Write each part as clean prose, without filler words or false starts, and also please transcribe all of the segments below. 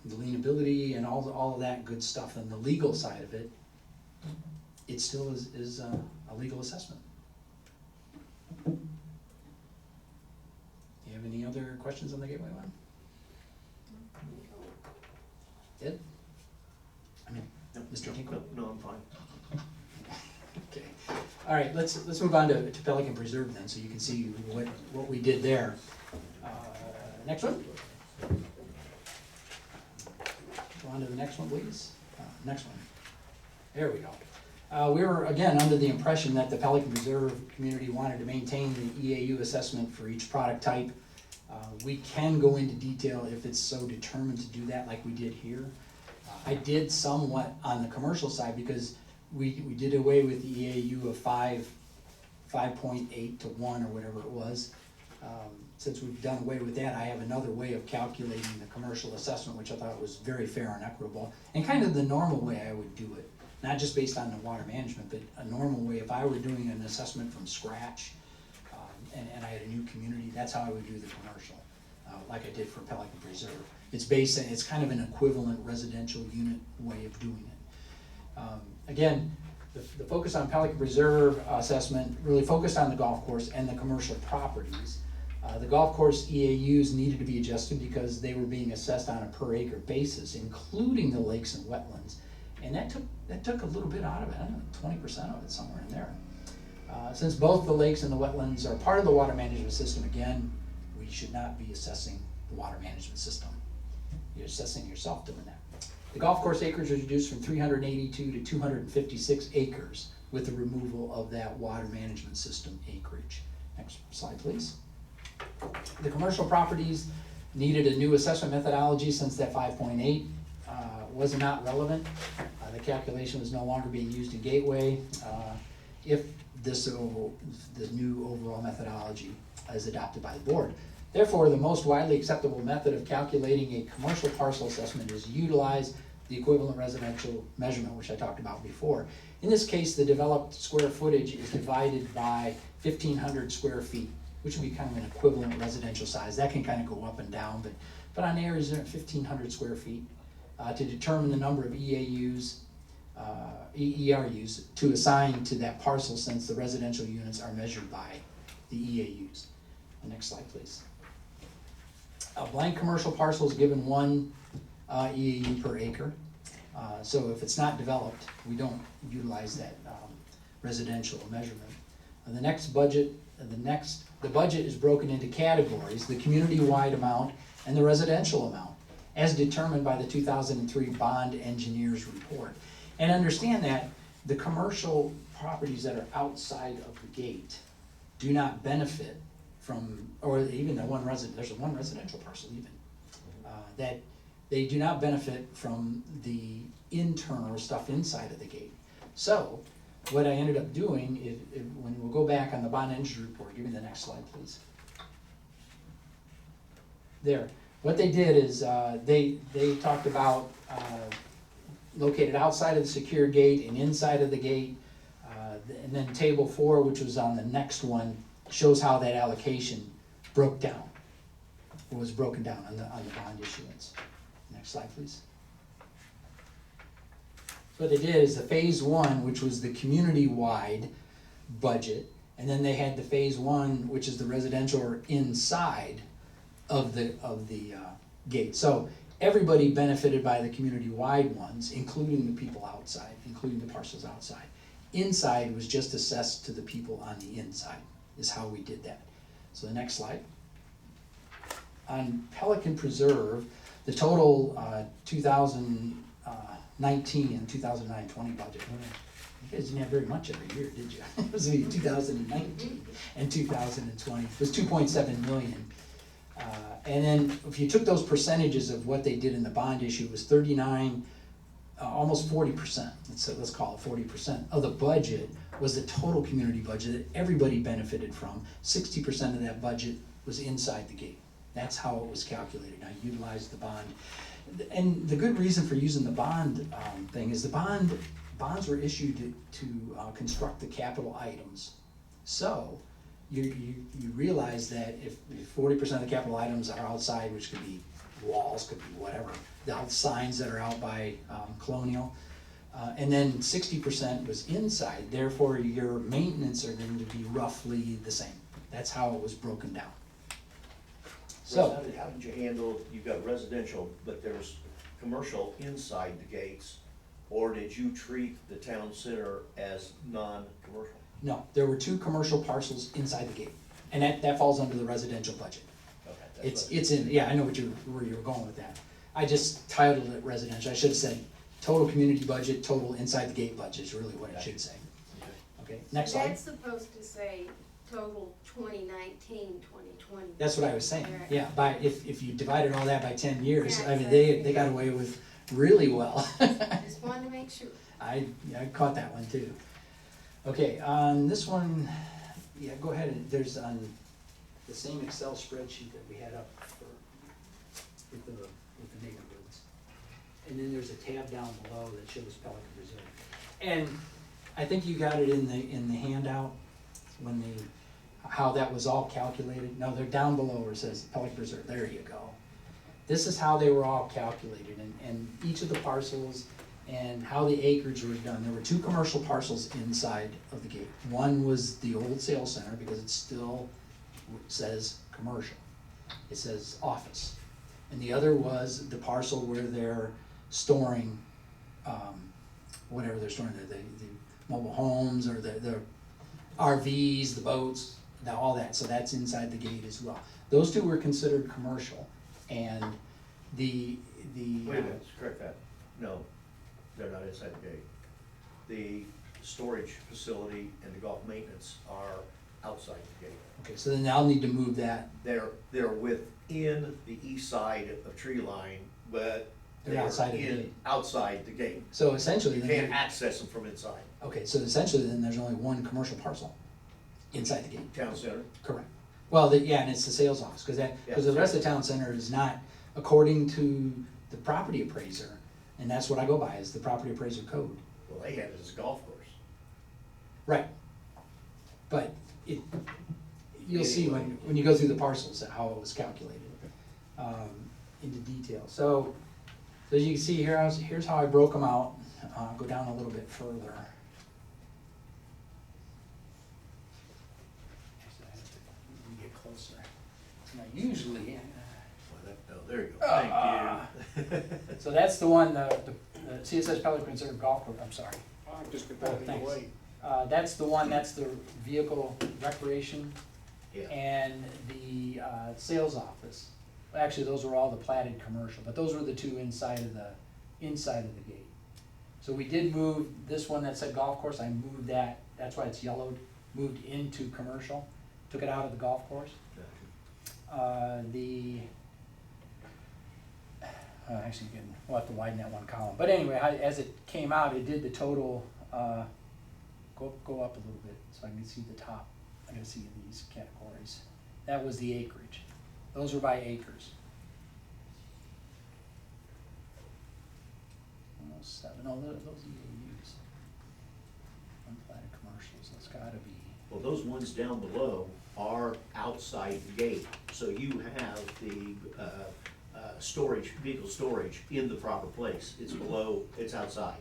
the lienability and all of that good stuff and the legal side of it, it still is a legal assessment. You have any other questions on the gateway one? Ed? I mean, No, Mr. Tinkle? No, I'm fine. Okay. All right, let's move on to Pelican Preserve then, so you can see what we did there. Next one. Go on to the next one, please. Next one. There we go. We were, again, under the impression that the Pelican Preserve community wanted to maintain the EAU assessment for each product type. We can go into detail if it's so determined to do that, like we did here. I did somewhat on the commercial side because we did away with the EAU of 5.8 to 1 or whatever it was. Since we've done away with that, I have another way of calculating the commercial assessment, which I thought was very fair and equitable, and kind of the normal way I would do it. Not just based on the water management, but a normal way. If I were doing an assessment from scratch, and I had a new community, that's how I would do the commercial, like I did for Pelican Preserve. It's kind of an equivalent residential unit way of doing it. Again, the focus on Pelican Preserve assessment really focused on the golf course and the commercial properties. The golf course EAUs needed to be adjusted because they were being assessed on a per acre basis, including the lakes and wetlands. And that took a little bit out of it, I don't know, 20% of it, somewhere in there. Since both the lakes and the wetlands are part of the water management system, again, we should not be assessing the water management system. You're assessing yourself doing that. The golf course acres was reduced from 382 to 256 acres with the removal of that water management system acreage. Next slide, please. The commercial properties needed a new assessment methodology since that 5.8 was not relevant. The calculation was no longer being used in Gateway if the new overall methodology is adopted by the board. Therefore, the most widely acceptable method of calculating a commercial parcel assessment is to utilize the equivalent residential measurement, which I talked about before. In this case, the developed square footage is divided by 1,500 square feet, which would be kind of an equivalent residential size. That can kind of go up and down, but on average, they're at 1,500 square feet. To determine the number of ERUs to assign to that parcel, since the residential units are measured by the EAUs. Next slide, please. A blank commercial parcel is given 1 EAU per acre. So if it's not developed, we don't utilize that residential measurement. The next budget, the budget is broken into categories: the community-wide amount and the residential amount, as determined by the 2003 bond engineers report. And understand that the commercial properties that are outside of the gate do not benefit from, or even there's a one residential parcel even, that they do not benefit from the internal stuff inside of the gate. So what I ended up doing is, when we'll go back on the bond engineers report, give me the next slide, please. There. What they did is they talked about located outside of the secure gate and inside of the gate, and then table 4, which was on the next one, shows how that allocation broke down. It was broken down on the bond issuance. Next slide, please. So what they did is the phase 1, which was the community-wide budget, and then they had the phase 1, which is the residential or inside of the gate. So everybody benefited by the community-wide ones, including the people outside, including the parcels outside. Inside was just assessed to the people on the inside, is how we did that. So the next slide. On Pelican Preserve, the total 2019 and 2020 budget. You guys didn't have very much every year, did you? It was 2019 and 2020. It was 2.7 million. And then if you took those percentages of what they did in the bond issue, it was 39, almost 40%. Let's call it 40% of the budget was the total community budget that everybody benefited from. 60% of that budget was inside the gate. That's how it was calculated. I utilized the bond. And the good reason for using the bond thing is the bonds were issued to construct the capital items. So you realize that if 40% of the capital items are outside, which could be walls, could be whatever, the signs that are out by Colonial. And then 60% was inside, therefore your maintenance are going to be roughly the same. That's how it was broken down. So, Russ, how did you handle, you've got residential, but there's commercial inside the gates? Or did you treat the town center as non-commercial? no, there were 2 commercial parcels inside the gate, and that falls under the residential budget. Okay, that's It's in, yeah, I know where you were going with that. I just titled it residential. I should have said total community budget, total inside the gate budget is really what it should say. Okay, next slide. That's supposed to say total 2019, 2020. That's what I was saying, Correct. yeah, if you divided all that by 10 years, Yeah, I mean, exactly. they got away with really well. Just wanted to make sure. I caught that one too. Okay, on this one, yeah, go ahead, and there's on the same Excel spreadsheet that we had up for, with the neighborhoods. And then there's a tab down below that shows Pelican Reserve. And I think you got it in the handout, when how that was all calculated. No, they're down below where it says Pelican Reserve, there you go. This is how they were all calculated, and each of the parcels and how the acreage was done. There were 2 commercial parcels inside of the gate. One was the old sales center, because it still says commercial. It says office. And the other was the parcel where they're storing, whatever they're storing, the mobile homes, or the RVs, the boats, all that, so that's inside the gate as well. Those 2 were considered commercial, and the. Wait a minute, correct that. No, they're not inside the gate. The storage facility and the golf maintenance are outside the gate. Okay, so then I'll need to move that. They're within the east side of tree line, but They're outside of the gate. outside the gate. So essentially, You then can't there- access them from inside. okay, so essentially then there's only 1 commercial parcel inside the gate. Town center, Correct. Well, yeah, and it's the sales office, because the rest of the town center is not, according to the property appraiser, and that's what I go by, is the property appraiser code. well, they had it as a golf course. Right. But you'll see when you go through the parcels, how it was calculated, into detail. So as you can see here, here's how I broke them out. Go down a little bit further. Actually, I have to get closer. Now, usually, Oh, there you go, thank you. so that's the one, see it says Pelican Reserve Golf Course, I'm sorry. I'll just get Oh, that in thanks. the way. That's the one, that's the vehicle recreation Yeah, and the sales office. Actually, those were all the platted commercial, but those were the 2 inside of the gate. So we did move this one that said golf course, I moved that, that's why it's yellowed, moved into commercial, took it out of the golf course. Actually, we'll have to widen that 1 column, but anyway, as it came out, it did the total, go up a little bit so I can see the top. I gotta see these categories. That was the acreage. Those were by acres. 107, no, those EAUs. Unplatted commercials, that's gotta be, well, those ones down below are outside the gate, so you have the, storage, vehicle storage in the proper place. It's below, it's outside.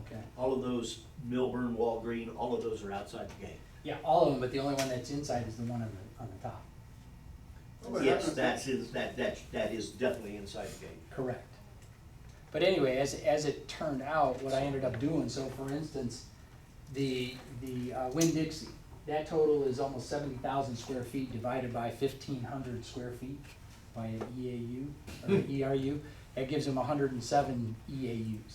okay. All of those, Milburn, Walgreen, all of those are outside the gate. Yeah, all of them, but the only one that's inside is the one on the top. Oh, but Yes, that- that is definitely inside the gate. Correct. But anyway, as it turned out, what I ended up doing, so for instance, the Winn-Dixie, that total is almost 70,000 square feet divided by 1,500 square feet by an EAU, or ERU, that gives them 107 EAUs.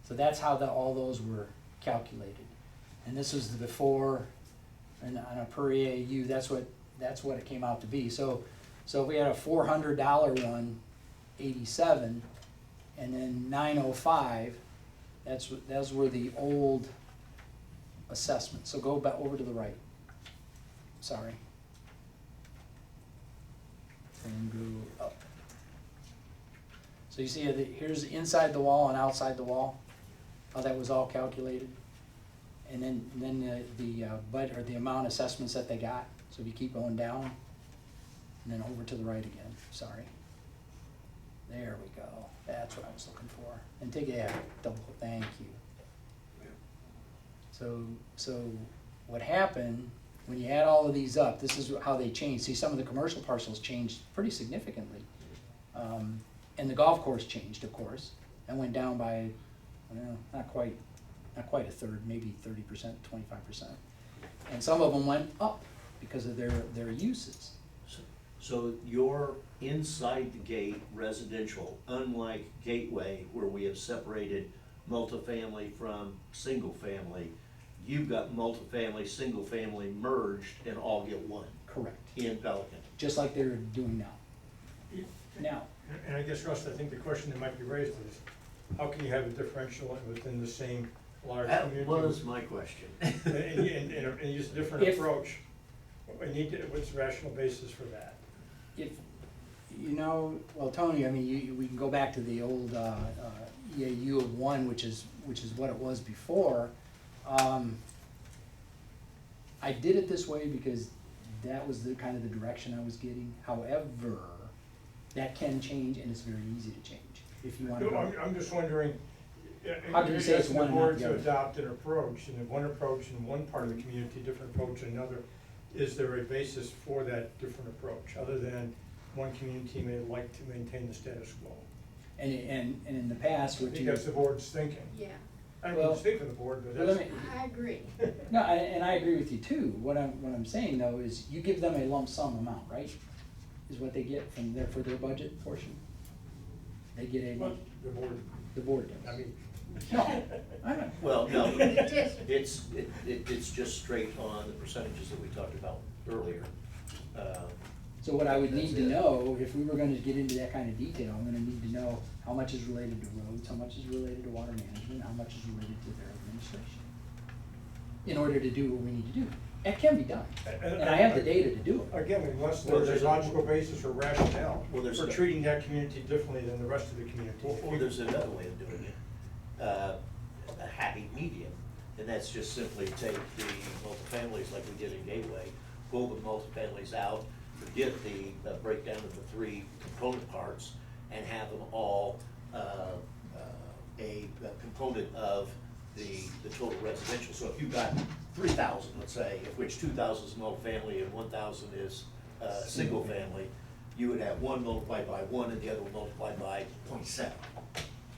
So that's how all those were calculated. And this was the before, and on a per EAU, that's what it came out to be. So if we had a $400 one, 87, and then 905, those were the old assessments. So go back over to the right. Sorry. And go up. So you see, here's inside the wall and outside the wall, how that was all calculated. And then the amount of assessments that they got. So if you keep going down, and then over to the right again, sorry. there we go, that's what I was looking for, and take, yeah, double, thank you. So what happened, when you add all of these up, this is how they changed, see, some of the commercial parcels changed pretty significantly. And the golf course changed, of course, and went down by, well, not quite a third, maybe 30%, 25%. And some of them went up because of their uses. So you're inside the gate residential, unlike Gateway, where we have separated multifamily from single family. You've got multifamily, single family merged and all get one Correct. in Pelican. Just like they're doing now. Now, And I guess, Russ, I think the question that might be raised is, how can you have a differential within the same large That community? was my question. And use a different If- approach. What's the rational basis for that? if, well, Tony, I mean, we can go back to the old EAU of 1, which is what it was before. I did it this way because that was the kind of the direction I was getting. However, that can change and it's very easy to change if you want to go. I'm just wondering, How can you say it's asking one the and not board the to other? adopt an approach, and if one approach in one part of the community, different approach in another, is there a basis for that different approach, other than one community may like to maintain the status quo? And in the past, I what think you, that's the board's thinking. Yeah, I don't mean Well- to speak for the board, but well, that's. let me, I agree. no, and I agree with you too. What I'm saying though is you give them a lump sum amount, right? Is what they get from for their budget portion. They get a Well, lump, the board, the board does. I mean. No, I don't. Well, no, Just- it's just straight on the percentages that we talked about earlier. So what I would need to That's it. know, if we were gonna get into that kind of detail, I'm gonna need to know how much is related to roads, how much is related to water management, how much is related to their administration. In order to do what we need to do. It can be done, and I have the data to do it. Again, unless Well, there's there's a a- logical basis or rationale Well, there's for a- treating that community differently than the rest of the community. Or there's another way of doing it, a happy medium, and that's just simply take the multifamilies like we did in Gateway, pull the multifamilies out, forget the breakdown of the 3 component parts, and have them all a component of the total residential. So if you've got 3,000, let's say, of which 2,000 is multifamily and 1,000 is single family, you would have 1 multiplied by 1 and the other one multiplied by 0.7.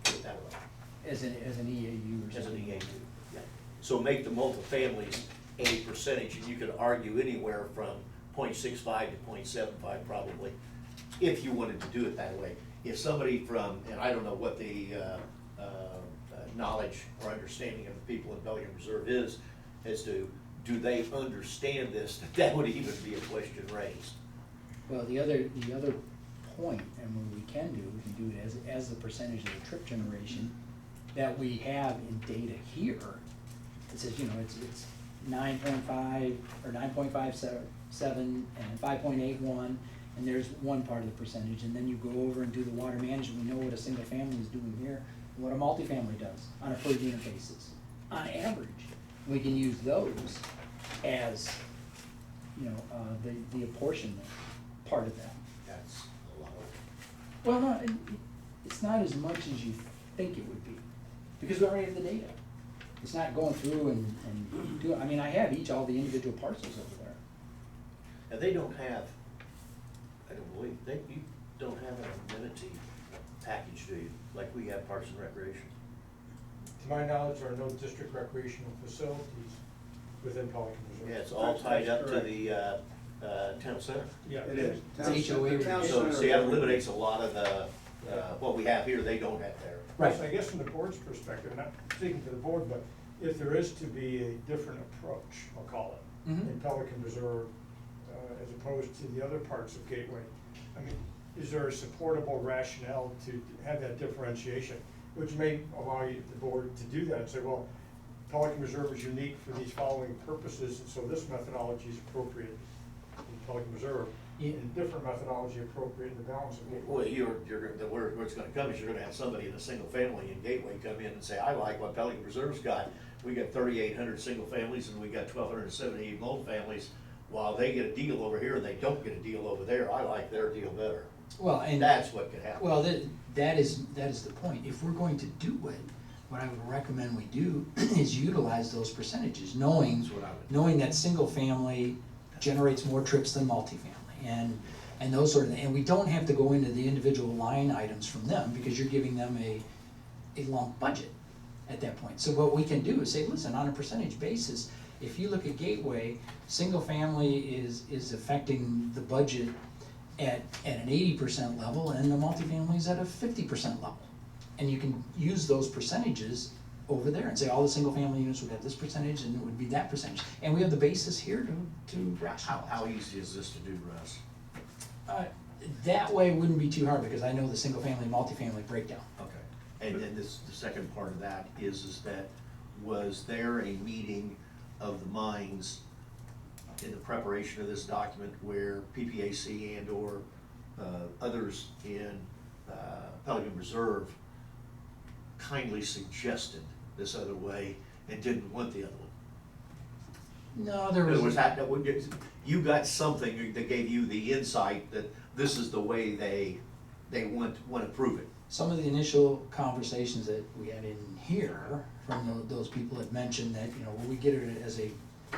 Put it that way, As an EAU or as an something. EAU. Yeah. So make the multifamilies a percentage, and you could argue anywhere from 0.65 to 0.75 probably, if you wanted to do it that way. If somebody from, and I don't know what the knowledge or understanding of the people in Pelican Reserve is, as to, do they understand this, that would even be a question raised. Well, the other point, and what we can do it as the percentage of the trip generation that we have in data here. It says, it's 9.5 or 9.57 and 5.81, and there's one part of the percentage, and then you go over and do the water management. We know what a single family is doing here, and what a multifamily does on a per unit basis, on average. We can use those as, the apportionment part of that. That's a lot of. Well, no, it's not as much as you think it would be, because we already have the data. It's not going through and doing, I have all the individual parcels over there. And they don't have, I don't believe, you don't have an amenity package, do you, like we have Parks and Recreation? To my knowledge, there are no district recreational facilities within Pelican Reserve. Yeah, it's all tied up to the town center. Yeah, It is. It's HOA. The town So, center- see, that eliminates a lot of the, what we have here, they don't have there. Right. So I guess from the board's perspective, not speaking for the board, but if there is to be a different approach, I'll call it, Mhm. in Pelican Reserve, as opposed to the other parts of Gateway, is there a supportable rationale to have that differentiation? Which may allow you, the board, to do that and say, well, Pelican Reserve is unique for these following purposes, and so this methodology is appropriate in Pelican Reserve, Yeah. and different methodology appropriate in the balance of Gateway. Well, where it's gonna come is you're gonna have somebody in a single family in Gateway come in and say, I like what Pelican Reserve's got. We got 3,800 single families and we got 1,278 multifamilies. While they get a deal over here, they don't get a deal over there. I like their deal better. Well, and. That's what could happen. Well, that is the point. If we're going to do it, what I would recommend we do is utilize those percentages, knowing, That's what I would do. knowing that single family generates more trips than multifamily, and those sort of, and we don't have to go into the individual line items from them, because you're giving them a lump budget at that point. So what we can do is say, listen, on a percentage basis, if you look at Gateway, single family is affecting the budget at an 80% level, and the multifamily is at a 50% level. And you can use those percentages over there and say all the single family units would have this percentage and it would be that percentage. And we have the basis here to rationalize. How easy is this to do, Russ? That way wouldn't be too hard, because I know the single family and multifamily breakdown. Okay. And then the second part of that is that, was there a meeting of the minds in the preparation of this document where PPAC and or others in Pelican Reserve kindly suggested this other way and didn't want the other one? No, there In other was. words, you got something that gave you the insight that this is the way they want to prove it. Some of the initial conversations that we had in here from those people had mentioned that, when we get it as a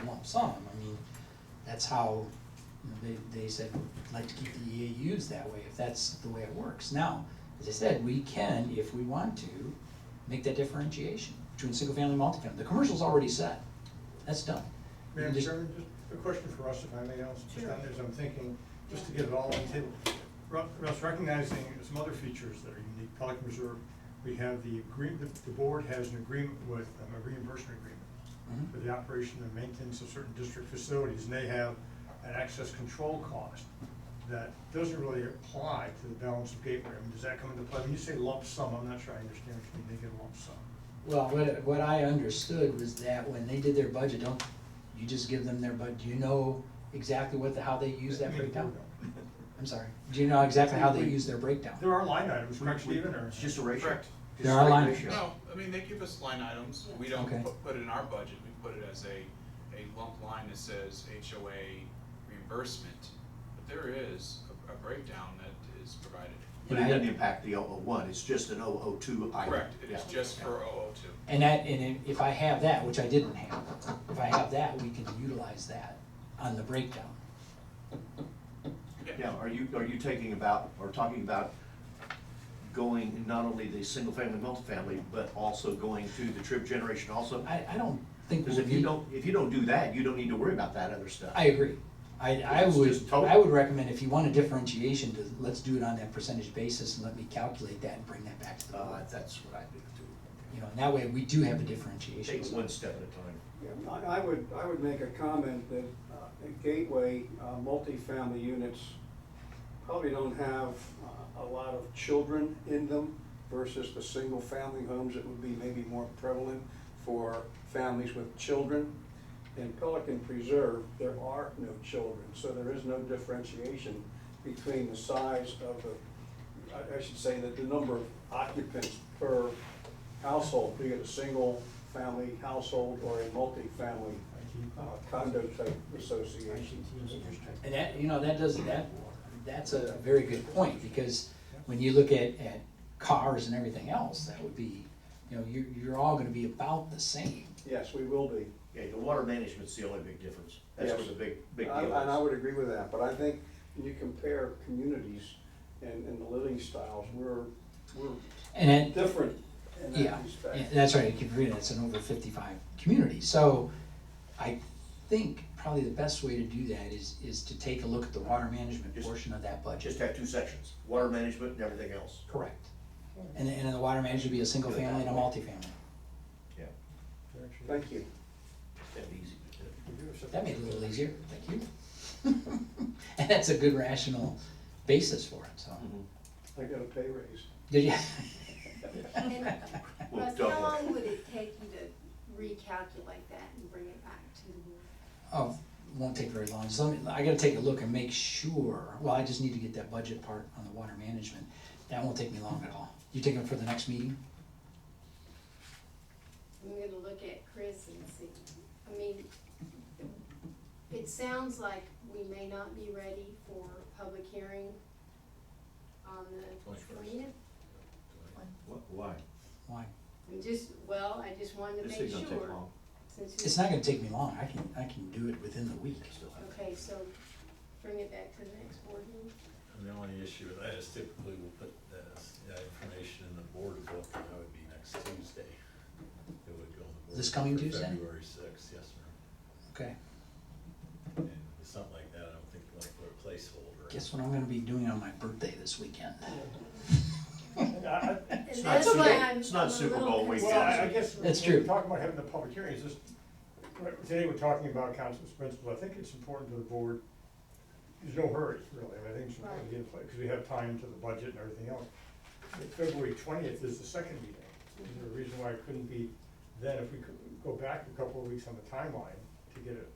lump sum, I mean, that's how, they said, we'd like to keep the EAUs that way, if that's the way it works. Now, as I said, we can, if we want to, make that differentiation between single family and multifamily. The commercial's already set, that's done. We can Madam just- Chairman, just a question for us, if I may, also, just on this, I'm thinking, just to get it all on the table. Russ, recognizing some other features that are unique, Pelican Reserve, we have the agreement, the board has an agreement with them, a reimbursement agreement Mhm. for the operation and maintenance of certain district facilities, and they have an access control cost that doesn't really apply to the balance of Gateway. I mean, does that come into play? When you say lump sum, I'm not sure I understand what you mean, they get a lump sum. Well, what I understood was that when they did their budget, don't you just give them their budget? Do you know exactly how they use that breakdown? I'm sorry, do you know exactly how they use their breakdown? There are line items, correct, Stephen, or? It's just a ratio. Correct. Just There a are straight line ratio. No, I mean, they give us line items, we don't Okay. put it in our budget, we put it as a lump line that says HOA reimbursement, but there is a breakdown that is provided. But it doesn't impact the 001, it's just an 002 item. Correct, it is Yeah. just Yeah. for 002. And if I have that, which I didn't have, if I have that, we can utilize that on the breakdown. Yeah, are you talking about going not only the single family, multifamily, but also going to the trip generation also? I don't think Because we'll if you don't do that, you don't need to worry about that other stuff. I agree. I It's just total. would recommend, if you want a differentiation, let's do it on that percentage basis and let me calculate that and bring that back to the board. That's what I do too. And that way we do have a differentiation. Take it one step at a time. Yeah, I would make a comment that at Gateway, multifamily units probably don't have a lot of children in them versus the single-family homes that would be maybe more prevalent for families with children. In Pelican Preserve, there are no children, so there is no differentiation between the size of the, I should say that the number of occupants per household, be it a single-family household or a multifamily condo type association. And that's a very good point, because when you look at cars and everything else, that would be, you're all gonna be about the same. Yes, we will be. Yeah, the water management's the only big difference. That's where Yes. the big deal And I is. would agree with that, but I think when you compare communities and the living styles, we're And it, different in yeah, that respect. and that's right, you can read it, it's an over 55 community. So I think probably the best way to do that is to take a look at the water management Just- portion of that budget. Just have two sections, water management and everything else. Correct. And then the water management would be a single family and a multifamily. Yeah, Thank you. that'd be easy. That made it a little easier, thank you. And that's a good rational basis for it, so. Mhm. I got a pay raise. Did you? And We'll Russ, double how it. long would it take you to recalculate that and bring it back to the board? Oh, won't take very long, so I gotta take a look and make sure, well, I just need to get that budget part on the water management. That won't take me long at all. You take it for the next meeting? I'm gonna look at Chris and see. I mean, it sounds like we may not be ready for public hearing on the 21st. 20th. Why? Why? And I just wanted to This make ain't gonna take sure. long. Since It's not gonna take me long, I can do it within the week. Okay, so bring it back to the next board meeting. And the only issue with that is typically we'll put that information in the board book, and that would be next Tuesday. It would go on the board. This coming for Tuesday? February sixth, yes, sir. Okay, And with something like that, I don't think you want to put a placeholder. in. guess what I'm gonna be doing on my birthday this weekend? And not that's Super- why I'm. it's not I'm a Super little Bowl weekend. Well, I concerned. guess. That's when true. we talk about having the public hearings, today we're talking about council's principles. I think it's important to the board, there's no hurry, really. I think it's important to get, because we have time to the budget and everything else. But February 20th is the second meeting. Is there a reason why it couldn't be then, if we could go back a couple of weeks on the timeline to get it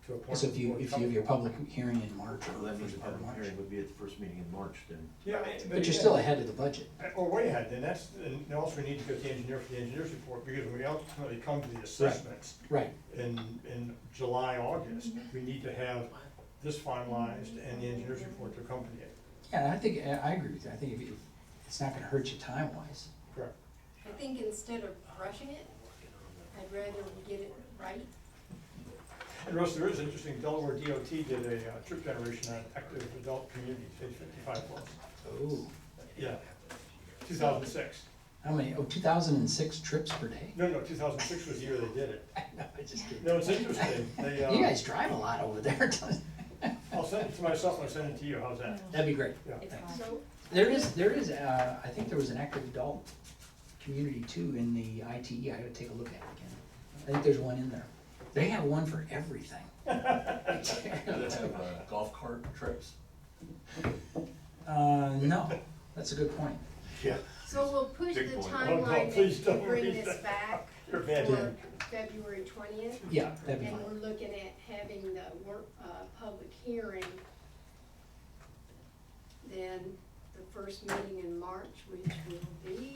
to a point? So if you where it's have your coming? public hearing in March Well, or that means first the part of public March. hearing would be at the first meeting in March then. Yeah, But you're still ahead of the budget. Or way ahead, then and also we need to get the engineer for the engineer's report, because when we ultimately come to the assessments Right, in July, August, we need to have this finalized and the engineer's report to accompany it. yeah, I think, I agree with you, I think if it's not gonna hurt you time-wise. Correct. I think instead of rushing it, I'd rather we get it right. And Russ, there is interesting, Delaware DOT did a trip generation on active adult communities, age 55 plus. Oh, Yeah, 2006. how many, 2006 trips per day? No, 2006 was the year they did it. No, I just kidding. No, it's interesting. They, You guys drive a lot over there, I'll send it to myself and I'll send it to you, how's that? that'd be great. Yeah. So, There is, I think there was an active adult community too in the ITE, I gotta take a look at it again. I think there's one in there. They have one for everything. Do they have golf cart trips? No, that's a good point. Yeah. so we'll push the Big point. Oh, no, timeline please to don't bring read this that. back You're a bad for man. February 20th. Yeah, that'd be And fine. we're looking at having the public hearing then the first meeting in March, which will be,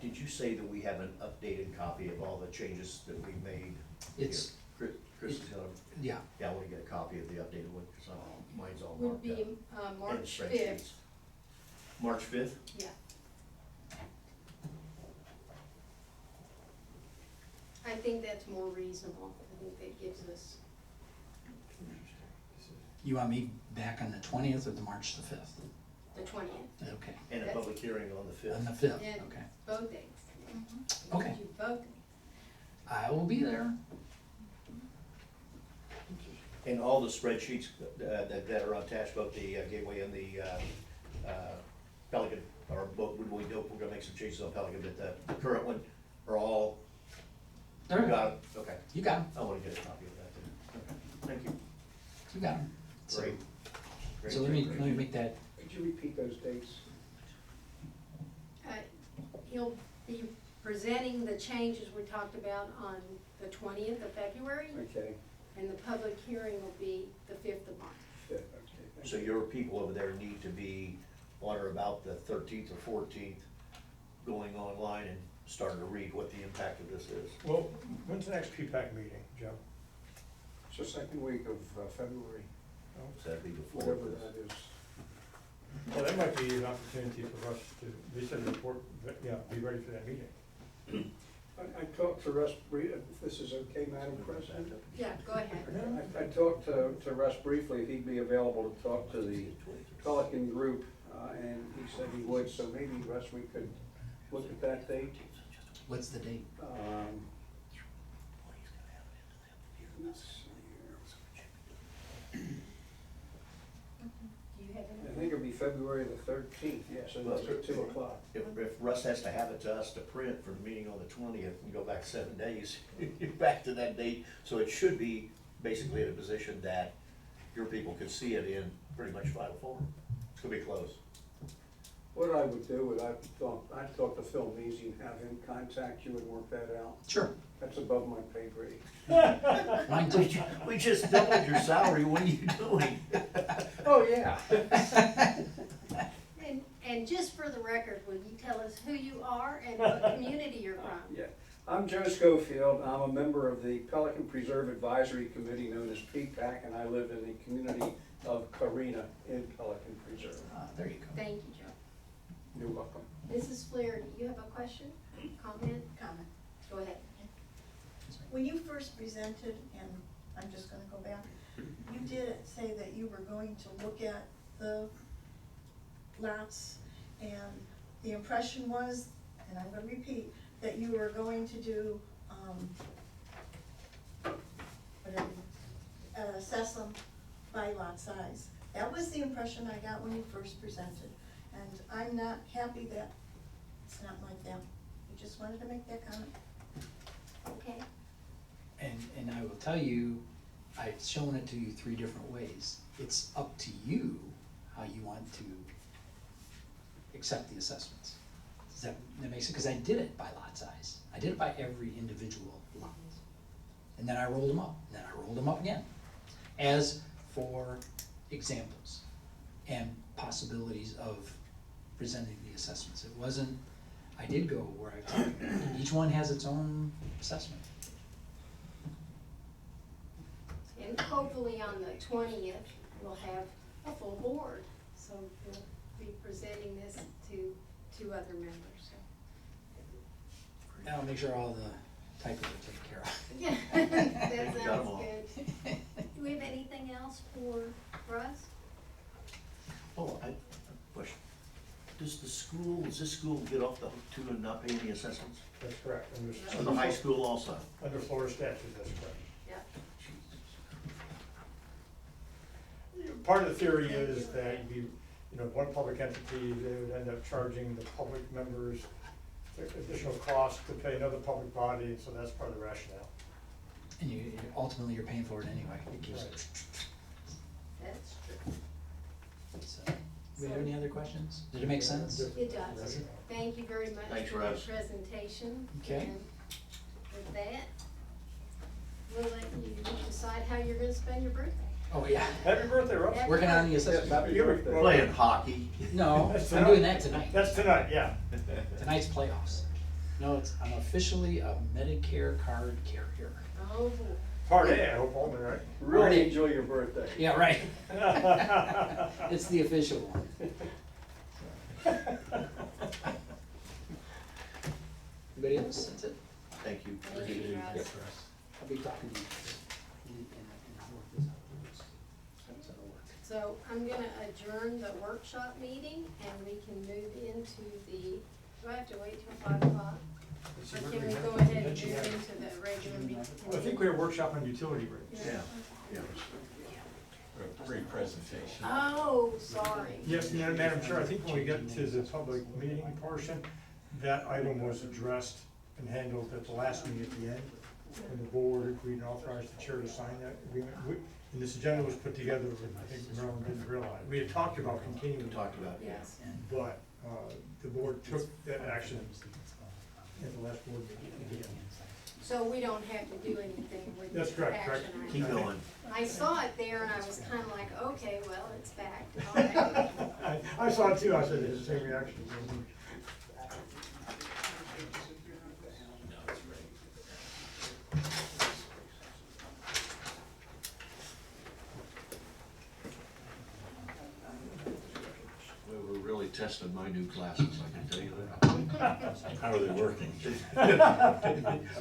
Did you say that we have an updated copy of all the changes that we made? It's, Here, Chris is gonna, yeah, yeah, I wanna get a copy of the updated one, cause mine's all would marked be up. And March spreadsheets. 5th, March 5th? yeah. I think that's more reasonable, I think that gives us, you want me back on the 20th or the March the 5th? the 20th, Okay, And a public hearing on the 5th. on the 5th, Yeah. okay. both days. Okay. You both days. I will be there. And all the spreadsheets that are attached, both the Gateway and the Pelican, or both, we're gonna make some changes on Pelican, but the current one are all, you There, got 'em? Okay, you got 'em. I wanna get a copy of that then. Okay, thank you. You got 'em. So- Great. Great, So let great, me great. make that, Could you repeat those dates? He'll be presenting the changes we talked about on the 20th of February, Okay, and the public hearing will be the 5th of March. okay. thank So you. your people over there need to be on or about the 13th or 14th, going online and starting to read what the impact of this is. Well, when's the next PPAC meeting, Joe? It's the second week of February, So that'd be before whatever this. that is. Well, that might be an opportunity for us to, they said report, yeah, be ready for that meeting. I talked to Russ, if this is okay, Madam President? Yeah, go ahead. I talked to Russ briefly, if he'd be available to talk to the Pelican group, and he said he would, so maybe, Russ, we could look at that date. what's the date? Let's see here. Do you have I any? think it'll be February the 13th, yes, and it's at 2 o'clock. If Russ has to have it to us to print for the meeting on the 20th and go back 7 days, you're back to that date. So it should be basically in a position that your people could see it in pretty much final form. It's gonna be close. What I would do is I'd talk to Phil Measy and have him contact you and work that out. Sure, That's above my pay grade. mine too. We just doubled your salary, what are you doing? Oh, yeah. And just for the record, will you tell us who you are and what community you're from? Yeah, I'm Joe Schofield. I'm a member of the Pelican Preserve Advisory Committee known as PPAC, and I live in the community of Carina in Pelican Preserve. There you go. Thank you, Joe. You're welcome. Mrs. Flaherty, you have a question, comment? Comment. Go ahead. When you first presented, and I'm just gonna go back, you did say that you were going to look at the lots, and the impression was, and I'm gonna repeat, that you were going to do, whatever, assess them by lot size. That was the impression I got when you first presented, and I'm not happy that it's not like that. I just wanted to make that comment. Okay. And I will tell you, I've shown it to you 3 different ways. It's up to you how you want to accept the assessments. Does that make sense? Because I did it by lot size. I did it by every individual lot. And then I rolled them up, and then I rolled them up again. As for examples and possibilities of presenting the assessments. It wasn't, I did go where I took, each one has its own assessment. And hopefully on the 20th, we'll have a full board. So we'll be presenting this to 2 other members, so. Now, make sure all the typos are taken care of. Yeah, that Got 'em sounds all. good. Do we have anything else for us? Oh, question. Does this school get off the hook too and not pay any assessments? That's correct. So the high school also? Under Florida statute, that's correct. Yeah. Part of the theory is that one public entity, they would end up charging the public members additional cost to pay another public body, and so that's part of the rationale. And ultimately, you're paying for it anyway. It keeps Right. That's true. So, do we have any other questions? Did it make sense? It does. Thank you very much Thanks, for your Russ. presentation. Okay. And with that, we'll let you decide how you're gonna spend your birthday. Oh, yeah. Happy birthday, Russ. Happy Working on the Yes, assessment. happy birthday. Playing hockey. No, That's I'm tonight. doing that tonight. That's tonight, yeah. Tonight's playoffs. No, I'm officially a Medicare card carrier. Oh, boy. Part A, I hope, only, right? Really enjoy your birthday. Yeah, right. It's the official one. Anybody else? That's it. Thank you. Thank you, Russ. I'll be talking to you. And I'll work this out. So it'll work. So I'm gonna adjourn the workshop meeting and we can move into the, do I have to wait till 5 o'clock? Or can we go ahead and move into the regular meeting? Well, I think we have a workshop on utility rates. Yeah. Pre-presentation. Oh, sorry. Yes, Madam Chair, I think when we get to the public meeting portion, that item was addressed and handled at the last meeting at the end, when the board agreed and authorized the chair to sign that agreement. And this agenda was put together, and I think Maryland didn't realize, we had talked about continuing. We talked about it. Yes. But, the board took that action at the last board meeting. So we don't have to do anything with That's the correct, correct. action Keep item. going. I saw it there and I was kinda like, okay, well, it's back. All right. I saw it too, I said, it's the same reaction. Well, we're really testing my new glasses, I can tell you that. How are they working?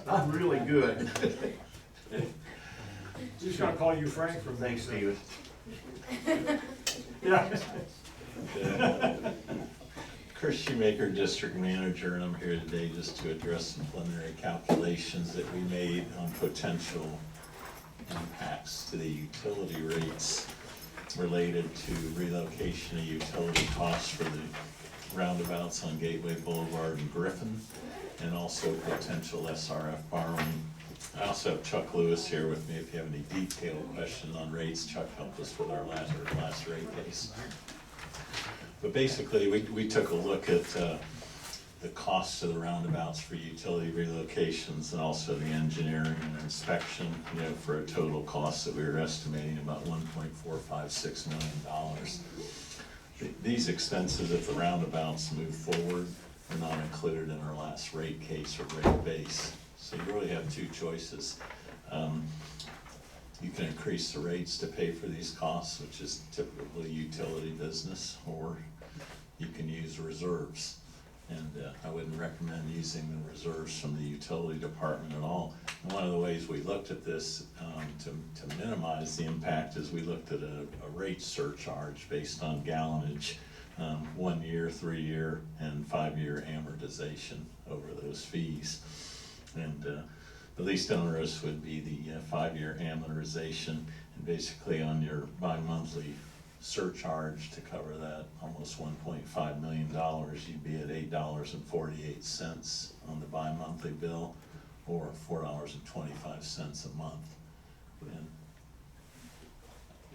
I'm really good. Just gonna call you Frank from. Thanks, Steven. Yeah. Chris Shoemaker, District Manager, and I'm here today just to address some preliminary calculations that we made on potential impacts to the utility rates related to relocation of utility costs for the roundabouts on Gateway Boulevard and Griffin, and also potential SRF borrowing. I also have Chuck Lewis here with me if you have any detailed questions on rates. Chuck helped us with our last rate case. But basically, we took a look at the costs of the roundabouts for utility relocations and also the engineering and inspection, for a total cost that we were estimating about $1.456 million. These expenses, if the roundabouts move forward, are not included in our last rate case or rate base. So you really have two choices. You can increase the rates to pay for these costs, which is typically utility business, or you can use reserves. And I wouldn't recommend using the reserves from the utility department at all. And one of the ways we looked at this to minimize the impact is we looked at a rate surcharge based on gallonage, 1 year, 3 year, and 5 year amortization over those fees. And the least onerous would be the 5 year amortization, and basically on your bi-monthly surcharge to cover that almost $1.5 million, you'd be at $8.48 on the bi-monthly bill, or $4.25 a month. And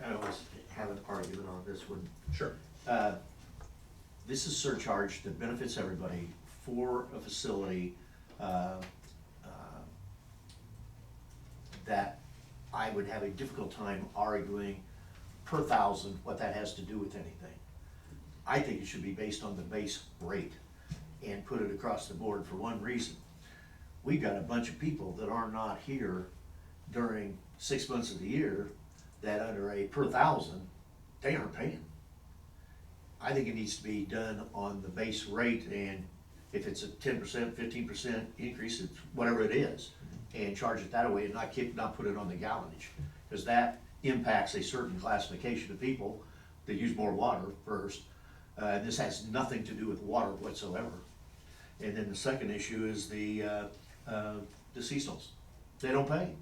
I always have an argument on this one. sure. This is surcharge that benefits everybody for a facility that I would have a difficult time arguing per thousand what that has to do with anything. I think it should be based on the base rate and put it across the board for one reason. We've got a bunch of people that are not here during 6 months of the year that under a per thousand, they aren't paying. I think it needs to be done on the base rate, and if it's a 10%, 15% increase, it's whatever it is, and charge it that way and not put it on the gallonage, because that impacts a certain classification of people that use more water first. This has nothing to do with water whatsoever. And then the second issue is the seasonals. They don't pay.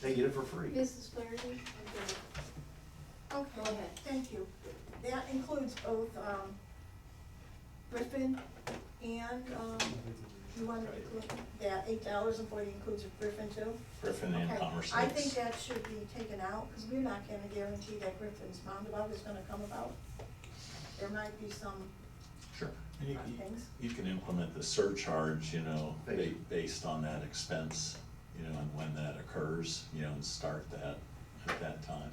They get it for free. Mrs. Flaherty? Okay, Go ahead. thank you. That includes both, Griffin and, you wanted to include, that $8.40 includes Griffin too? Griffin and Okay, Commerce I Lakes. think that should be taken out, because we're not gonna guarantee that Griffin's roundabout is gonna come about. There might be some Sure. And things. you can implement the surcharge, based on that expense, and when that occurs, and start that at that time.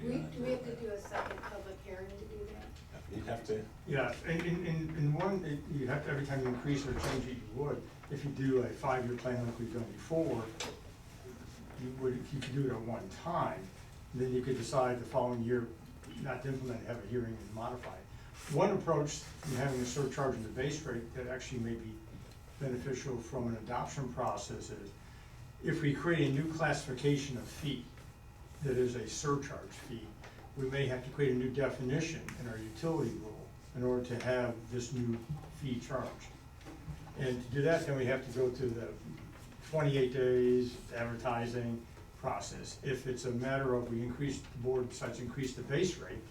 Do we have to do a second public hearing to do that? You'd have to, Yeah, in one, you have to, every time you increase or change it, you would. If you do a 5-year plan like we've done before, if you could do it at one time, then you could decide the following year not to implement it, have a hearing and modify it. One approach in having a surcharge in the base rate that actually may be beneficial from an adoption process is, if we create a new classification of fee that is a surcharge fee, we may have to create a new definition in our utility rule in order to have this new fee charge. And to do that, then we have to go through the 28 days advertising process. If it's a matter of the board decides to increase the base rate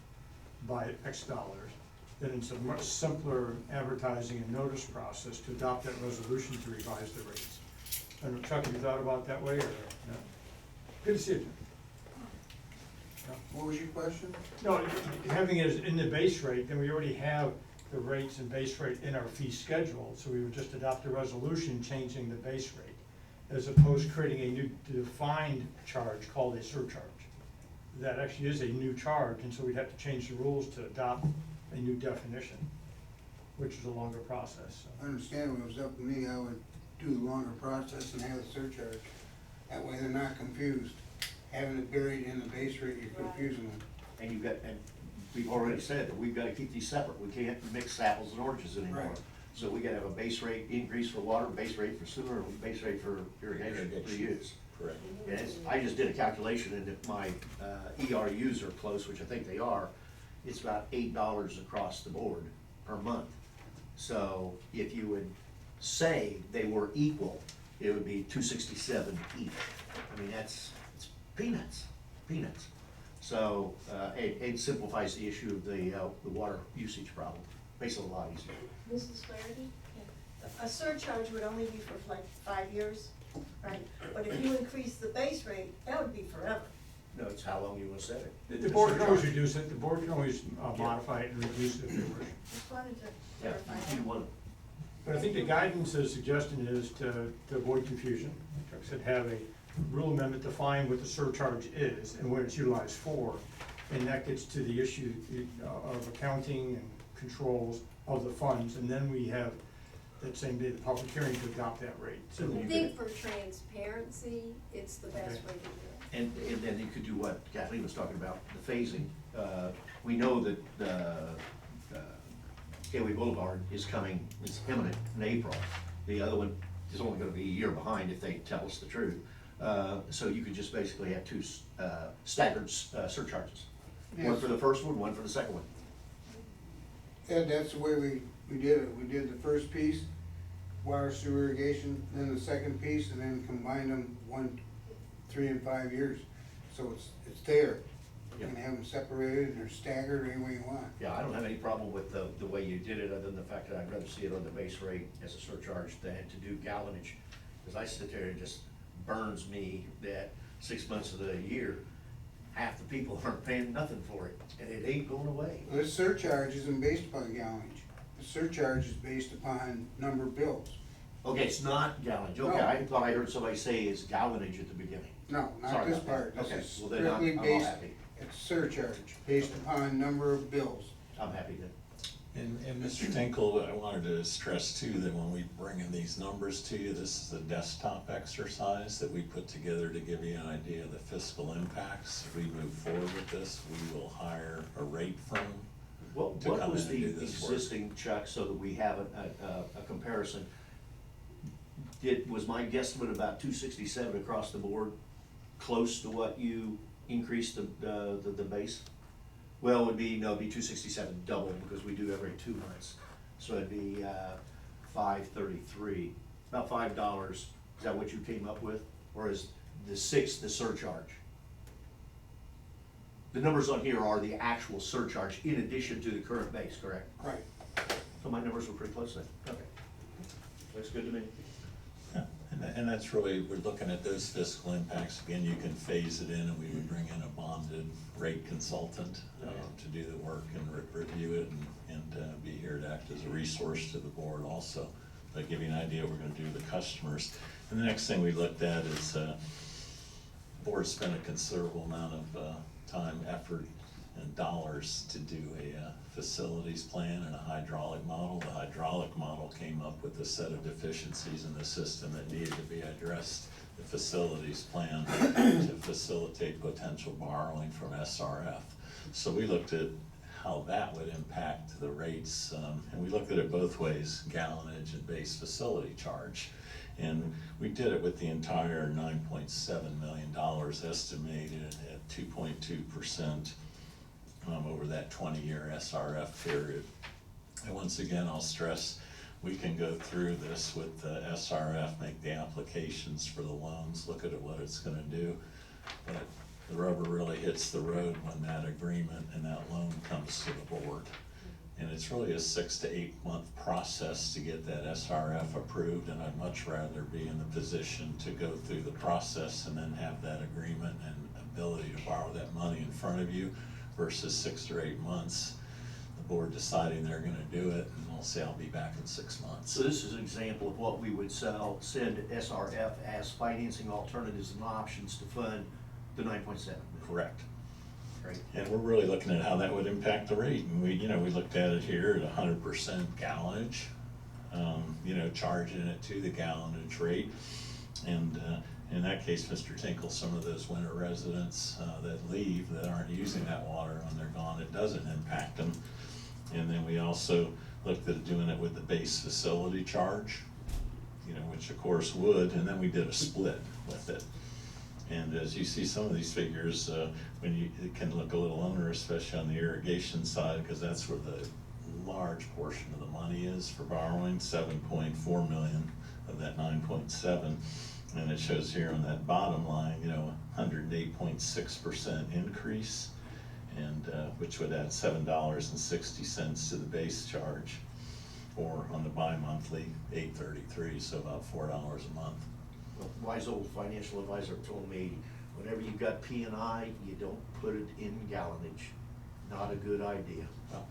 by X dollars, then it's a much simpler advertising and notice process to adopt that resolution to revise the rates. I don't know, Chuck, have you thought about that way, or no? Good to see you. What was your question? No, having it as in the base rate, then we already have the rates and base rate in our fee schedule, so we would just adopt a resolution changing the base rate, as opposed to creating a new defined charge called a surcharge. That actually is a new charge, and so we'd have to change the rules to adopt a new definition, which is a longer process. I understand when it was up to me, I would do the longer process and have a surcharge. That way they're not confused. Having it buried in the base rate, you're confusing them. And we've already said that we've gotta keep these separate. We can't mix apples and oranges anymore. Right. So we gotta have a base rate increase for water, base rate for sewer, and base rate for irrigation reuse. correct. And I just did a calculation, and if my ERUs are close, which I think they are, it's about $8 across the board per month. So if you would say they were equal, it would be $267 each. I mean, it's peanuts. So it simplifies the issue of the water usage problem, makes it a lot easier. Mrs. Flaherty? A surcharge would only be for like 5 years, right? But if you increase the base rate, that would be forever. No, it's how long you want to set it. The board can always reduce it, the board can always modify it and reduce it if they wish. Just wanted to Yeah, clarify you that. want But I think the guidance is suggesting is to avoid confusion. Like I said, have a rule amendment define what the surcharge is and what it's utilized for. And that gets to the issue of accounting and controls of the funds. And then we have that same day, the public hearing, to adopt that rate. So I you think for transparency, it's the best way to do it. And then you could do what Kathleen was talking about, the phasing. We know that, Gateway Boulevard is imminent in April. The other one is only gonna be a year behind if they tell us the truth. So you could just basically have two, staggered, surcharges. One for the first one, one for the second one. And that's the way we did it. We did the first piece, water sewer irrigation, then the second piece, and then combined them 1, 3, and 5 years. So it's there. You can have them separated and they're staggered any way you want. Yeah, I don't have any problem with the way you did it, other than the fact that I'd rather see it on the base rate as a surcharge than to do gallonage. Because I sit there and it just burns me that 6 months of the year, half the people aren't paying nothing for it, and it ain't going away. The surcharge isn't based upon gallonage. The surcharge is based upon number of bills. Okay, it's not gallonage, okay, No. I thought I heard somebody say it's gallonage at the beginning. No, not Sorry this about that. part. This Okay, is well then I'm strictly all based, happy. it's surcharge, based upon number of bills. I'm happy then. And Mr. Tinkle, I wanted to stress too, that when we bring in these numbers to you, this is a desktop exercise that we put together to give you an idea of the fiscal impacts. If we move forward with this, we will hire a rate firm What to come was in and the do this work. existing, Chuck, so that we have a comparison? Was my guesstimate about 267 across the board, close to what you increased the base? Well, it'd be 267 double, because we do every 2 months, so it'd be $533, about $5. Is that what you came up with, or is the 6 the surcharge? The numbers on here are the actual surcharge in addition to the current base, correct? Right. So my numbers were pretty close then. Okay. Looks good to me. Yeah, and that's really, we're looking at those fiscal impacts. Again, you can phase it in, and we would bring in a bonded rate consultant to do the work and review it, and be here to act as a resource to the board also. But give you an idea what we're gonna do to the customers. And the next thing we looked at is, the board spent a considerable amount of time, effort, and dollars to do a facilities plan and a hydraulic model. The hydraulic model came up with a set of deficiencies in the system that needed to be addressed. The facilities plan to facilitate potential borrowing from SRF. So we looked at how that would impact the rates, and we looked at it both ways, gallonage and base facility charge. And we did it with the entire $9.7 million estimated at 2.2%. Over that 20-year SRF period. And once again, I'll stress, we can go through this with the SRF, make the applications for the loans, look at what it's gonna do. But the rubber really hits the road when that agreement and that loan comes to the board. And it's really a 6 to 8 month process to get that SRF approved, and I'd much rather be in the position to go through the process and then have that agreement and ability to borrow that money in front of you, versus 6 or 8 months, the board deciding they're gonna do it, and they'll say, I'll be back in 6 months. So this is an example of what we would send SRF as financing alternatives and options to fund the 9.7. Correct. Great. And we're really looking at how that would impact the rate, and we looked at it here at 100% gallonage, charging it to the gallonage rate. And in that case, Mr. Tinkle, some of those winter residents that leave, that aren't using that water when they're gone, it doesn't impact them. And then we also looked at doing it with the base facility charge, which of course would, and then we did a split with it. And as you see some of these figures, it can look a little onerous, especially on the irrigation side, because that's where the large portion of the money is for borrowing, 7.4 million of that 9.7. And it shows here on that bottom line, 108.6% increase, and which would add $7.60 to the base charge, or on the bi-monthly, $8.33, so about $4 a month. Well, wise old financial advisor told me, whenever you've got P&I, you don't put it in gallonage. Not a good idea. Well,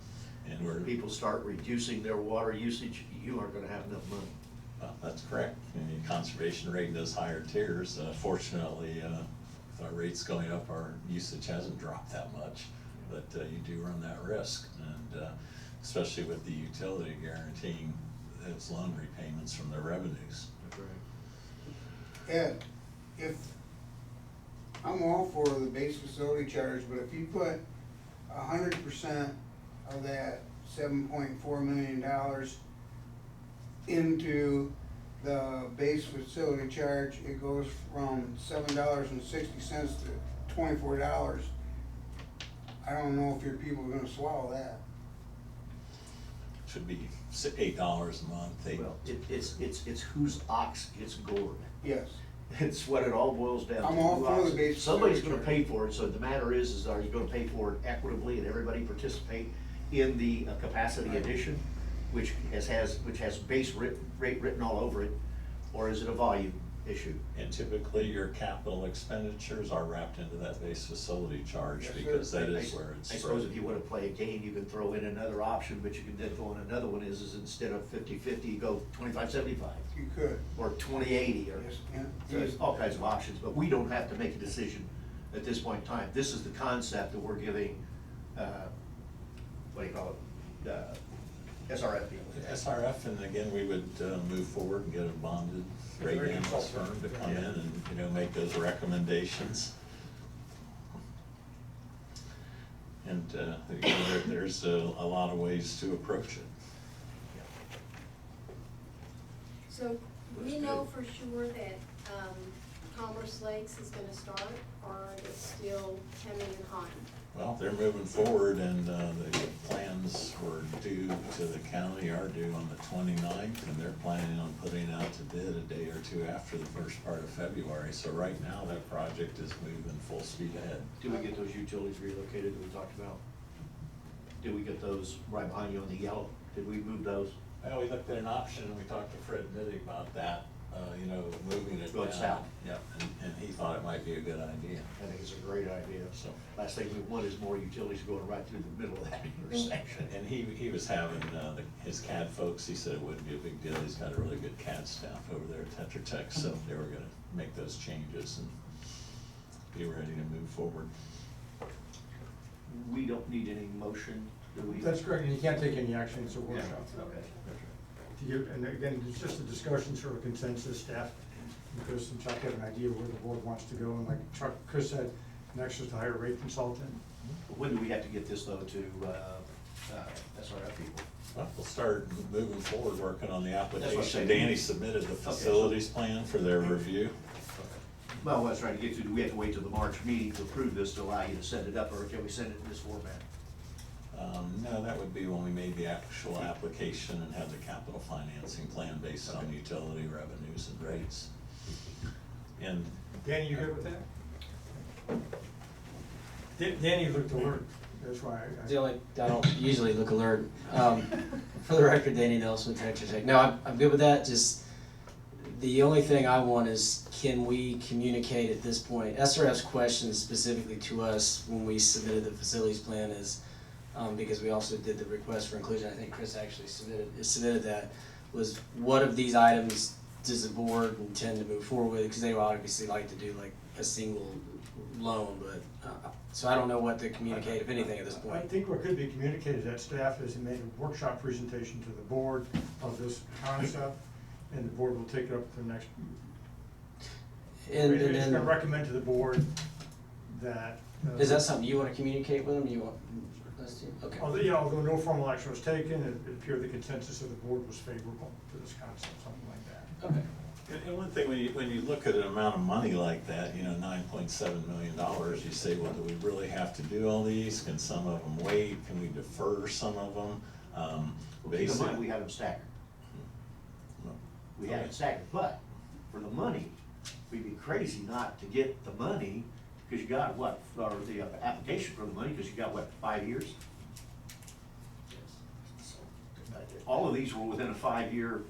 and When people start reducing their water usage, you aren't gonna have enough money. Well, that's correct. And the conservation rate does higher tiers. Fortunately, with our rates going up, our usage hasn't dropped that much, but you do run that risk. And especially with the utility guaranteeing those loan repayments from their revenues. That's right. Ed, if, I'm all for the base facility charge, but if you put 100% of that $7.4 million into the base facility charge, it goes from $7.60 to $24. I don't know if your people are gonna swallow that. Should be $8 a month. Well, it's whose ox gets gored. Yes. It's what it all boils down to. I'm all Who for the ox- base Somebody's facility gonna pay for it, so the matter is are you gonna pay for it equitably and everybody participate in the capacity addition, which has base rate written all over it, or is it a volume issue? And typically, your capital expenditures are wrapped into that base facility charge, Yes, sir. because that is where it's I suppose spread. if you wanna play a game, you can throw in another option, but you can then throw in another one is instead of 50-50, you go 25-75, You could. or 20-80, or. Yes, yeah. So there's all kinds of options, but we don't have to make a decision at this point in time. This is the concept that we're giving, what do you call it, SRF people. SRF, and again, we would move forward and get a bonded rate Very analyst consultant. firm to come in and, make those recommendations. And, there's a lot of ways to approach it. So we know for sure that, Commerce Lakes is gonna start, or it's still hemming and hawing? Well, they're moving forward, and the plans were due to the county, are due on the 29th, and they're planning on putting out to bid a day or two after the first part of February. So right now, that project is moving full speed ahead. Did we get those utilities relocated that we talked about? Did we get those right behind you on the yellow? Did we move those? Well, we looked at an option, and we talked to Fred Biddy about that, moving it down. Going south. Yeah, and he thought it might be a good idea. I think it's a great idea. So, Last thing we want is more utilities going right through the middle of that intersection. and he was having, his CAD folks, he said it wouldn't be a big deal, he's got a really good CAD staff over there at Tetra Tech, so they were gonna make those changes and be ready to move forward. We don't need any motion, do we? That's correct, and you can't take any action, it's a Yeah, workshop. okay, that's And again, it's just a discussion, sort of consensus, staff, because Chuck have an idea where the board wants to go, and like Chris said, next is to hire a rate consultant. right. When do we have to get this though to, SRF people? Well, we'll start moving forward, working on the what I'm application. saying. Danny submitted the so- facilities plan for their review. Well, what I was trying to get to, do we have to wait till the March meeting to approve this to allow you to send it up, or can we send it in this format? No, that would be when we made the actual application and had the capital financing plan based on Okay. utility revenues and rates. And Danny, you good with that? Danny looked alert, that's why The only, I don't usually look alert. For the record, Danny Nelson with Tetra Tech. No, I'm good with that, just, the only thing I want is, can we communicate at this point? SRF's question specifically to us when we submitted the facilities plan is, because we also did the request for inclusion, I think Chris actually submitted that, was what of these items does the board intend to move forward with? Because they would obviously like to do like a single loan, but, so I don't know what to communicate, if anything, at this I point. think what could be communicated, that staff has made a workshop presentation to the board of this concept, and the board will take it up at the next. And It's gonna then, recommend to the board that. is that something you wanna communicate with them, you want, us to? Okay. Although no formal action was taken, it appeared the consensus of the board was favorable to this concept, something like that. Okay. And one thing, when you look at an amount of money like that, $9.7 million, you say, well, do we really have to do all these? Can some of them wait? Can we defer some of them? Well, keep in mind, we have them staggered. We have it staggered, but for the money, we'd be crazy not to get the money, because you got what, or the application for the money, because you got what, 5 years? All of these were within a 5-year,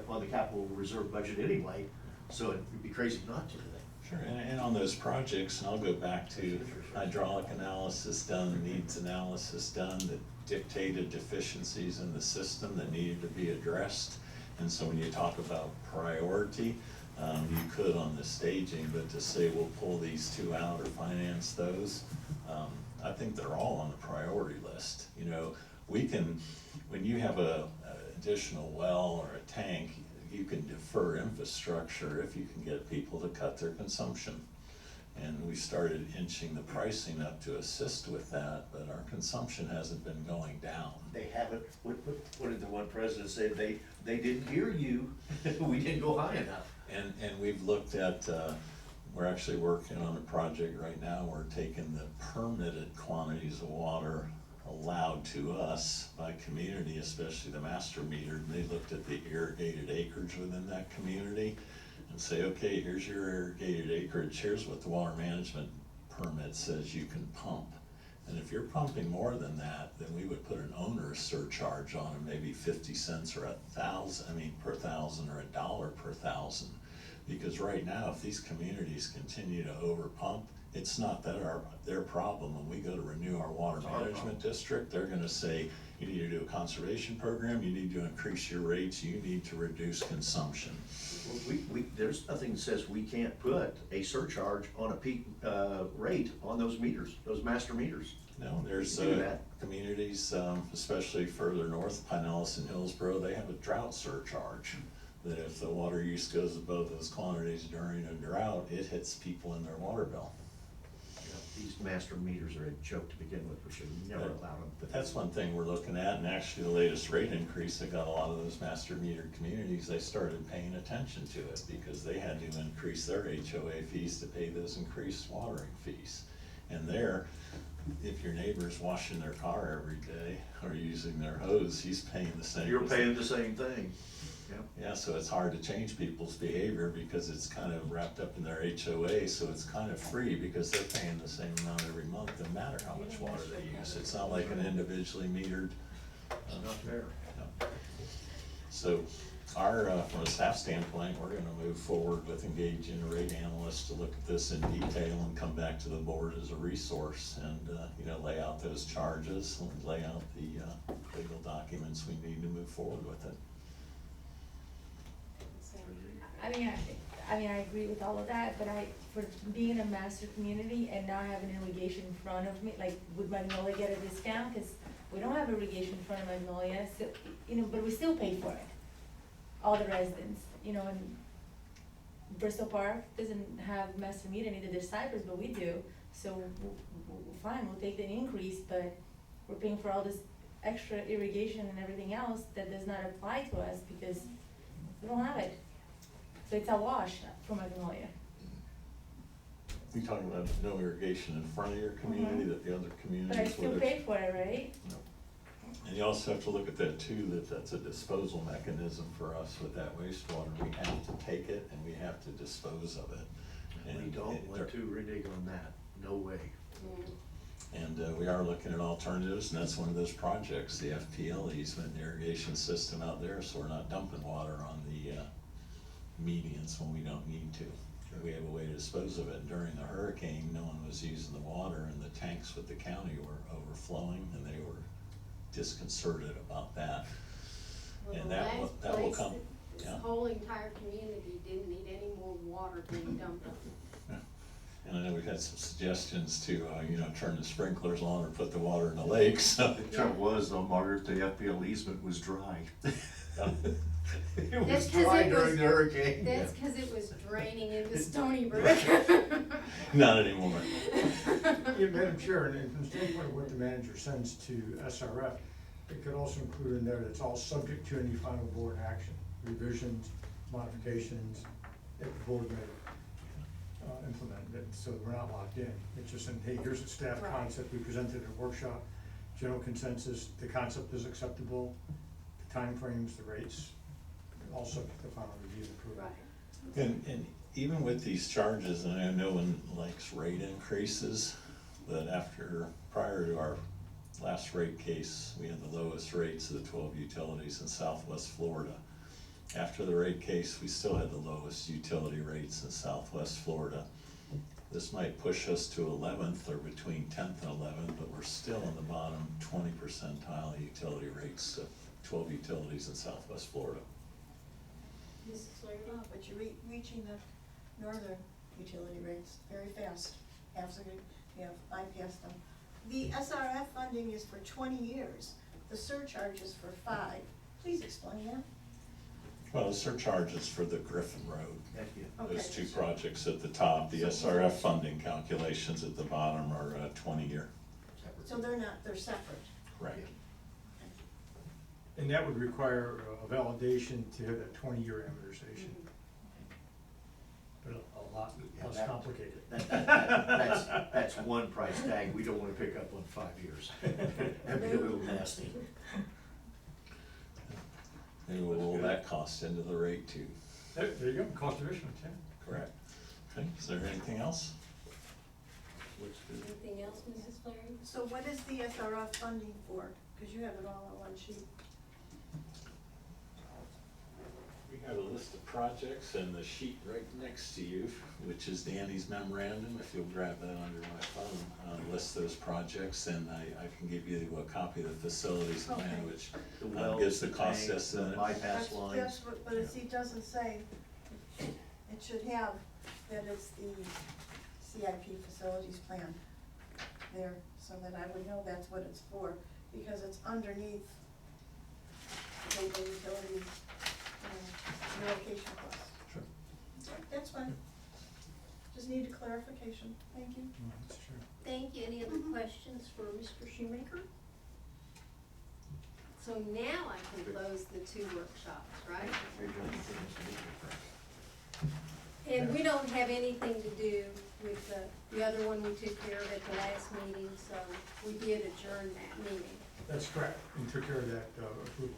on the capital reserve budget anyway, so it'd be crazy not to do that. Sure, and on those projects, and I'll go back to hydraulic analysis done, needs analysis done, that dictated deficiencies in the system that needed to be addressed. And so when you talk about priority, you could on the staging, but to say we'll pull these two out or finance those, I think they're all on the priority list. We can, when you have additional well or a tank, you can defer infrastructure if you can get people to cut their consumption. And we started inching the pricing up to assist with that, but our consumption hasn't been going down. They haven't, what did the one president say? They didn't hear you. We didn't go high enough. And we've looked at, we're actually working on a project right now, we're taking the permitted quantities of water allowed to us by community, especially the master meter, and they looked at the irrigated acreage within that community and say, okay, here's your irrigated acreage, here's what the water management permit says you can pump. And if you're pumping more than that, then we would put an owner's surcharge on it, maybe 50 cents or per thousand, or $1 per thousand. Because right now, if these communities continue to overpump, it's not their problem. When we go to renew our water management district, they're gonna say, you need to do a conservation program, you need to increase your rates, you need to reduce consumption. Well, there's nothing that says we can't put a surcharge on a peak, rate on those meters, those master meters. No, there's We can do that. communities, especially further north, Pinellas and Hillsborough, they have a drought surcharge. That if the water use goes above those quantities during a drought, it hits people in their water bill. These master meters are a joke to begin with, we should never allow them. But that's one thing we're looking at, and actually the latest rate increase that got a lot of those master metered communities, they started paying attention to it because they had to increase their HOA fees to pay those increased watering fees. And there, if your neighbor's washing their car every day or using their hose, he's paying the same. You're paying the same thing. Yeah, so it's hard to change people's behavior because it's kind of wrapped up in their HOA, so it's kind of free because they're paying the same amount every month, no matter how much water they use. It's not like an individually metered. Not fair. No. So our, from a staff standpoint, we're gonna move forward with engaging a rate analyst to look at this in detail and come back to the board as a resource and, lay out those charges and lay out the legal documents we need to move forward with it. I mean, I agree with all of that, but for being a master community and not having irrigation in front of me, like, would Magnolia get a discount? Cause we don't have irrigation in front of Magnolia, so, but we still pay for it, all the residents, and Bristol Park doesn't have master meter, neither does Cypress, but we do, so fine, we'll take the increase, but we're paying for all this extra irrigation and everything else that does not apply to us because we don't have it. So it's a wash for Magnolia. You talking about no irrigation in front of your community that the other communities would But I have? still pay for it, right? No. And you also have to look at that too, that's a disposal mechanism for us with that wastewater. We have to take it and we have to dispose of it. And we don't want to renege on that, no way. And we are looking at alternatives, and that's one of those projects, the FPL easement and irrigation system out there, so we're not dumping water on the medians when we don't need to. We have a way to dispose of it. During the hurricane, no one was using the water, and the tanks with the county were overflowing, and they were disconcerted about that. Well, And the that will last place come, This yeah. whole entire community didn't need any more water being dumped on them. And I know we've had some suggestions to, turn the sprinklers on or put the water in the lake, so. The trouble was though, Margaret, the FPL easement was dry. It That's was 'cause dry it during was- the hurricane. That's cause it was draining into Stony Brook. Not anymore. Yeah, Madam Chair, and from the standpoint of what the manager sends to SRF, it could also include in there that's all subject to any final board action, revisions, modifications, if the board may implement it, so we're not locked in. It's just saying, hey, here's a staff Right. concept we presented at a workshop, general consensus, the concept is acceptable, the timeframes, the rates, all subject to final review and approval. Right. And even with these charges, and I know no one likes rate increases, but prior to our last rate case, we had the lowest rates of the 12 utilities in Southwest Florida. After the rate case, we still had the lowest utility rates in Southwest Florida. This might push us to 11th or between 10th and 11th, but we're still in the bottom 20 percentile utility rates of 12 utilities in Southwest Florida. But you're reaching the northern utility rates very fast. Absolutely, you have bypassed them. The SRF funding is for 20 years. The surcharge is for 5. Please explain that. Well, the surcharges for the Griffin Road, Thank you. Okay. those two projects at the top, the SRF funding calculations at the bottom are 20-year, So they're separate. correct? And that would require a validation to have that 20-year amortization. But a lot Yeah, less that- complicated. That's one price tag we don't wanna pick up on 5 years. That'd be a little nasty. And we'll roll that cost into the rate too, There you go, cost efficient, yeah. correct? Okay, is there anything else? Anything else, Mrs. Flaherty? So what is the SRF funding for? Cause you have it all on one sheet. We have a list of projects and the sheet right next to you, which is Danny's memorandum, if you'll grab that under my phone, lists those projects, and I can give you a copy of the facilities plan, Okay. which The wells, gives the the cost tanks, the estimate. bypass lines. That's what, but it doesn't say, it should have that it's the CIP facilities plan there, so that I would know that's what it's for, because it's underneath the gateway utilities, relocation costs. Sure. That's fine. Just need a clarification, thank you. That's true. Thank you. Any other questions for Mr. Shoemaker? So now I can close the 2 workshops, right? And we don't have anything to do with the other one we took care of at the last meeting, so we did adjourn that meeting. That's correct, and took care of that approval.